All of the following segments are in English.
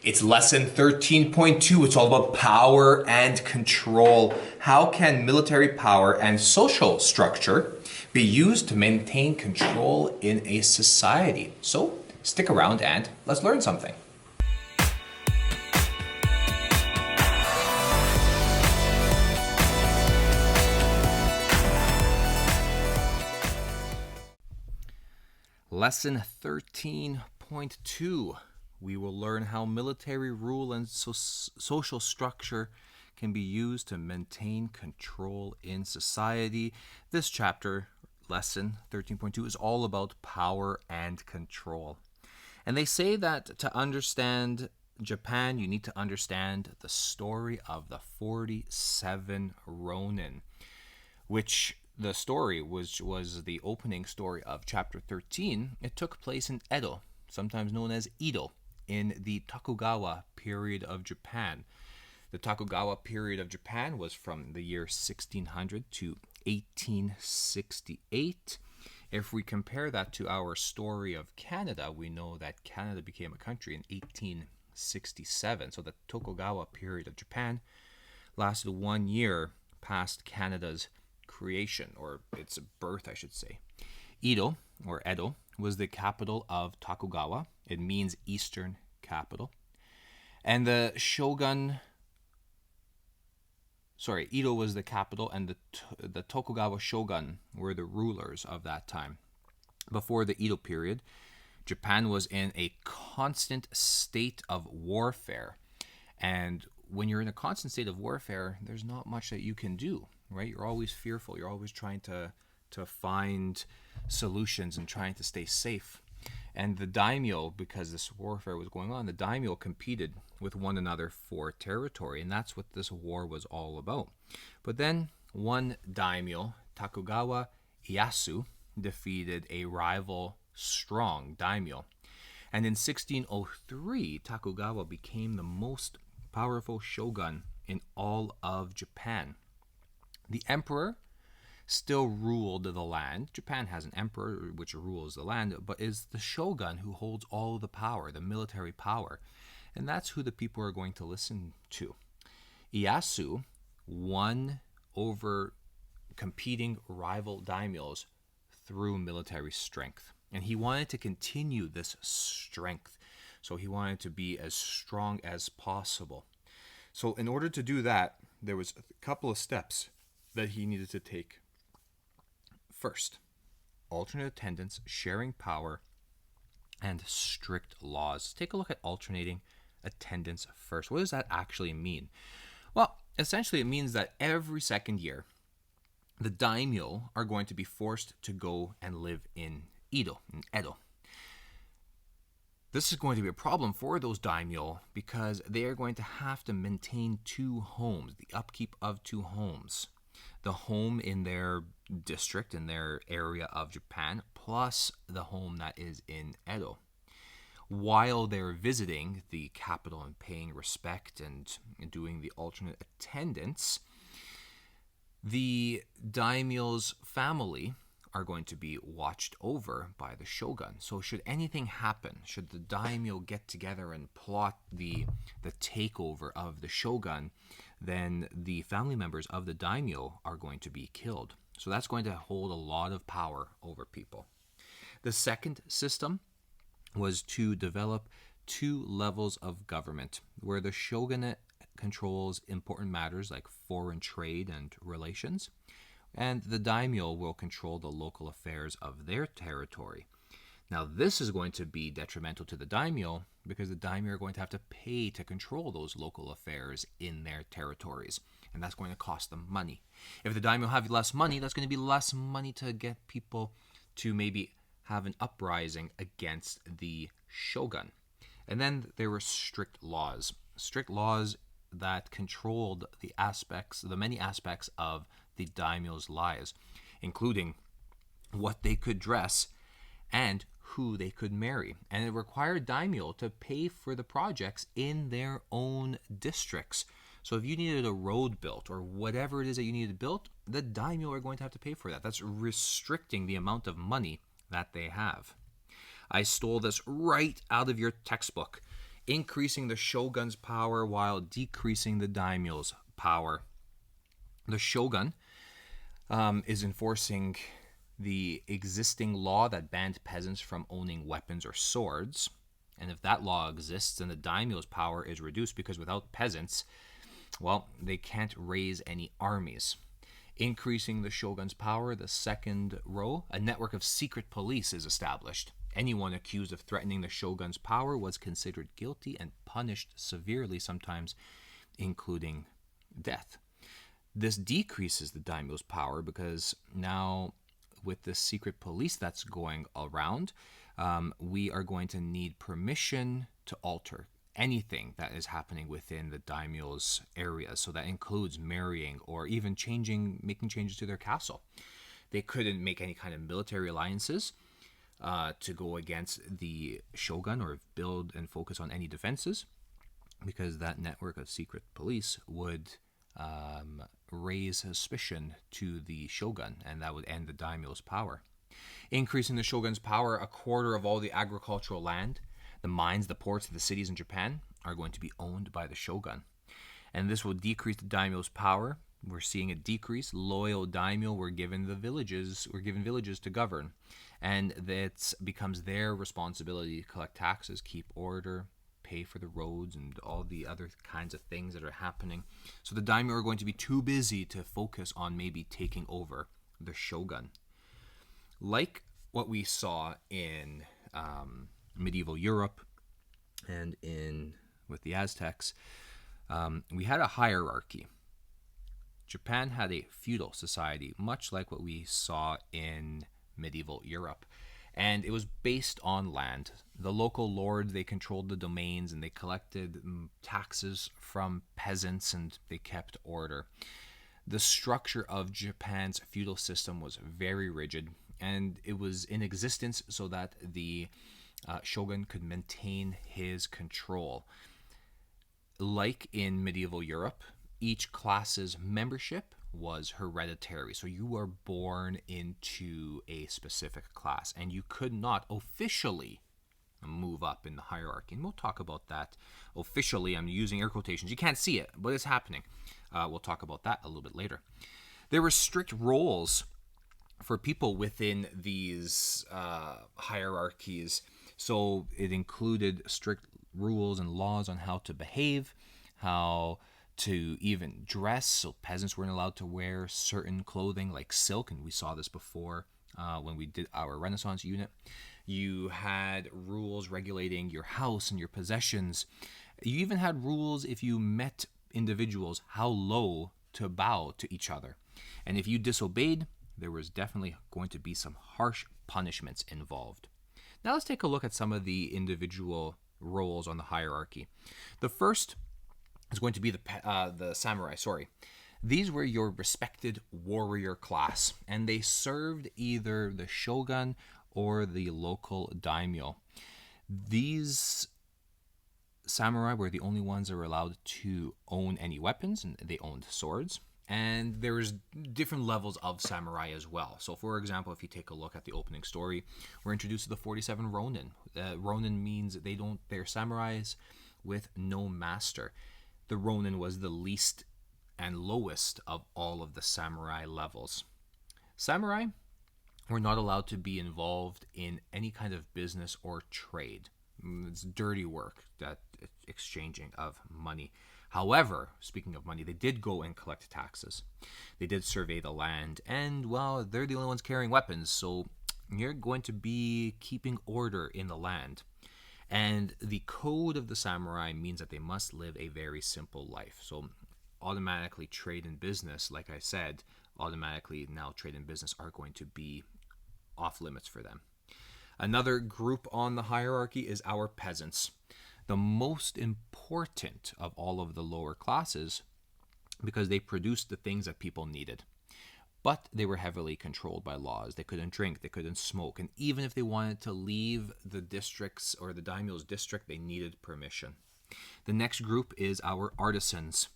It's lesson 13.2. It's all about power and control. How can military power and social structure be used to maintain control in a society? So stick around and let's learn something. Lesson 13.2. We will learn how military rule and social structure can be used to maintain control in society. This chapter, lesson 13.2, is all about power and control. And they say that to understand Japan, you need to understand the story of the 47 Ronin, which the story was the opening story of chapter 13. It took place in Edo, sometimes known as Edo, in the Tokugawa period of Japan. The Tokugawa period of Japan was from the year 1600 to 1868. If we compare that to our story of Canada, we know that Canada became a country in 1867. So the Tokugawa period of Japan lasted 1 year past Canada's creation, or its birth, I should say. Edo, or Edo, was the capital of Tokugawa. It means eastern capital. And the Edo was the capital, and the Tokugawa shogun were the rulers of that time. Before the Edo period, Japan was in a constant state of warfare. And when you're in a constant state of warfare, there's not much that you can do, right? You're always fearful. You're always trying to find solutions and trying to stay safe. And the daimyo, because this warfare was going on, the daimyo competed with one another for territory, and that's what this war was all about. But then one daimyo, Tokugawa Ieyasu, defeated a rival strong daimyo. And in 1603, Tokugawa became the most powerful shogun in all of Japan. The emperor still ruled the land. Japan has an emperor which rules the land, but is the shogun who holds all the power, the military power. And that's who the people are going to listen to. Ieyasu won over competing rival daimyos through military strength. And he wanted to continue this strength. So he wanted to be as strong as possible. So in order to do that, there was a couple of steps that he needed to take. First, alternate attendance, sharing power, and strict laws. Take a look at alternating attendance first. What does that actually mean? Well, essentially it means that every second year, the daimyo are going to be forced to go and live in Edo. This is going to be a problem for those daimyo because they are going to have to maintain two homes, the upkeep of two homes. The home in their district, in their area of Japan, plus the home that is in Edo. While they're visiting the capital and paying respect and doing the alternate attendance, the daimyo's family are going to be watched over by the shogun. So should anything happen, should the daimyo get together and plot the takeover of the shogun, then the family members of the daimyo are going to be killed. So that's going to hold a lot of power over people. The second system was to develop two levels of government, where the shogunate controls important matters like foreign trade and relations, and the daimyo will control the local affairs of their territory. Now, this is going to be detrimental to the daimyo because the daimyo are going to have to pay to control those local affairs in their territories, and that's going to cost them money. If the daimyo have less money, that's going to be less money to get people to maybe have an uprising against the shogun. And then there were strict laws that controlled the many aspects of the daimyo's lives, including what they could dress and who they could marry. And it required daimyo to pay for the projects in their own districts. So if you needed a road built or whatever it is that you needed built, the daimyo are going to have to pay for that. That's restricting the amount of money that they have. I stole this right out of your textbook. increasing the shogun's power while decreasing the daimyo's power. The shogun is enforcing the existing law that banned peasants from owning weapons or swords. And if that law exists, then the daimyo's power is reduced because without peasants, well, they can't raise any armies. Increasing the shogun's power, the second row, a network of secret police is established. Anyone accused of threatening the shogun's power was considered guilty and punished severely, sometimes including death. This decreases the daimyo's power because now, with the secret police that's going around, we are going to need permission to alter anything that is happening within the daimyo's area. So that includes marrying or even making changes to their castle. They couldn't make any kind of military alliances to go against the shogun or build and focus on any defenses, because that network of secret police would raise suspicion to the shogun, and that would end the daimyo's power. Increasing the shogun's power, a quarter of all the agricultural land, the mines, the ports, the cities in Japan are going to be owned by the shogun. And this will decrease the daimyo's power. We're seeing a decrease. Loyal daimyo were given villages to govern. And that becomes their responsibility to collect taxes, keep order, pay for the roads, and all the other kinds of things that are happening. So the daimyo are going to be too busy to focus on maybe taking over the shogun. Like what we saw in medieval Europe and with the Aztecs, we had a hierarchy. Japan had a feudal society, much like what we saw in medieval Europe. And it was based on land. The local lords, they controlled the domains and they collected taxes from peasants and they kept order. The structure of Japan's feudal system was very rigid, and it was in existence so that the shogun could maintain his control. Like in medieval Europe, each class's membership was hereditary. So you were born into a specific class, and you could not officially move up in the hierarchy. And we'll talk about that. Officially, I'm using air quotations. You can't see it, but it's happening. We'll talk about that a little bit later. There were strict roles for people within these hierarchies. So it included strict rules and laws on how to behave, how to even dress. So peasants weren't allowed to wear certain clothing like silk, and we saw this before when we did our Renaissance unit. You had rules regulating your house and your possessions. You even had rules if you met individuals, how low to bow to each other. And if you disobeyed, there was definitely going to be some harsh punishments involved. Now let's take a look at some of the individual roles on the hierarchy. The first is going to be the samurai. These were your respected warrior class, and they served either the shogun or the local daimyo. These samurai were the only ones that were allowed to own any weapons, and they owned swords. And there's different levels of samurai as well. So, for example, if you take a look at the opening story, we're introduced to the 47 Ronin. Ronin means they're samurais with no master. The Ronin was the least and lowest of all of the samurai levels. Samurai were not allowed to be involved in any kind of business or trade. It's dirty work, that exchanging of money. However, speaking of money, they did go and collect taxes. They did survey the land, and, well, they're the only ones carrying weapons, so you're going to be keeping order in the land. And the code of the samurai means that they must live a very simple life. So automatically trade and business, like I said, automatically now trade and business are going to be off limits for them. Another group on the hierarchy is our peasants. The most important of all of the lower classes, because they produced the things that people needed. But they were heavily controlled by laws. They couldn't drink, they couldn't smoke, and even if they wanted to leave the districts or the daimyo's district, they needed permission. The next group is our artisans,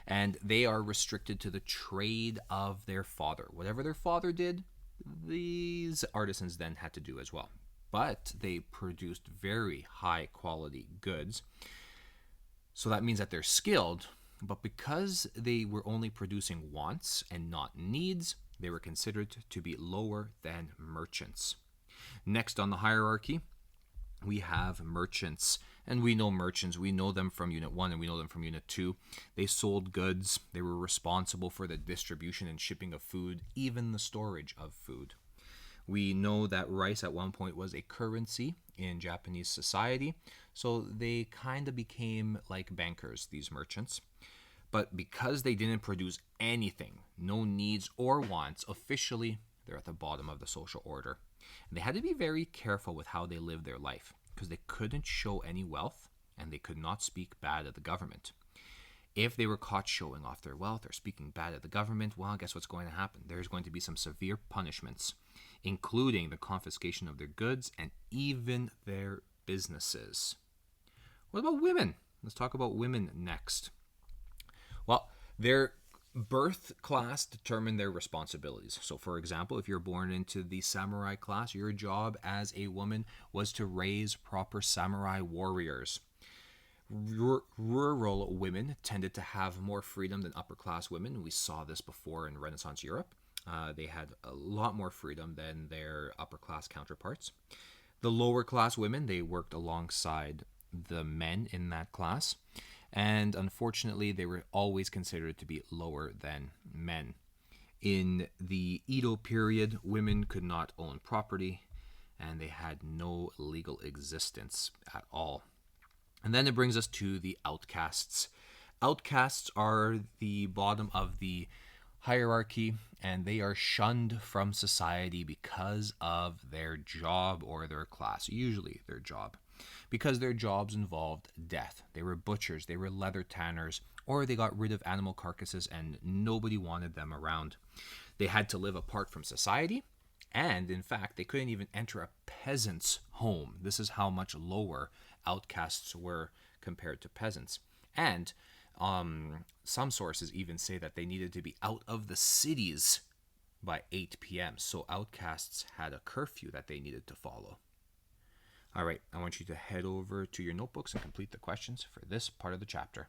and they are restricted to the trade of their father. Whatever their father did, these artisans then had to do as well. But they produced very high quality goods. So that means that they're skilled, but because they were only producing wants and not needs, they were considered to be lower than merchants. Next on the hierarchy, we have merchants. And we know merchants, we know them from Unit 1 and we know them from Unit 2. They sold goods, they were responsible for the distribution and shipping of food, even the storage of food. We know that rice at one point was a currency in Japanese society, so they kind of became like bankers, these merchants. But because they didn't produce anything, no needs or wants, officially they're at the bottom of the social order. And they had to be very careful with how they lived their life because they couldn't show any wealth and they could not speak bad of the government. If they were caught showing off their wealth or speaking bad at the government, well, guess what's going to happen? There's going to be some severe punishments, including the confiscation of their goods and even their businesses. What about women? Let's talk about women next. Well, their birth class determined their responsibilities. So, for example, if you're born into the samurai class, your job as a woman was to raise proper samurai warriors. Rural women tended to have more freedom than upper class women. We saw this before in Renaissance Europe. They had a lot more freedom than their upper class counterparts. The lower class women, they worked alongside the men in that class. And unfortunately, they were always considered to be lower than men. In the Edo period, women could not own property and they had no legal existence at all. And then it brings us to the outcasts. Outcasts are the bottom of the hierarchy and they are shunned from society because of their job or their class, usually their job. Because their jobs involved death. They were butchers, they were leather tanners, or they got rid of animal carcasses and nobody wanted them around. They had to live apart from society, and in fact, they couldn't even enter a peasant's home. This is how much lower outcasts were compared to peasants. And some sources even say that they needed to be out of the cities by 8 p.m. So outcasts had a curfew that they needed to follow. All right, I want you to head over to your notebooks and complete the questions for this part of the chapter.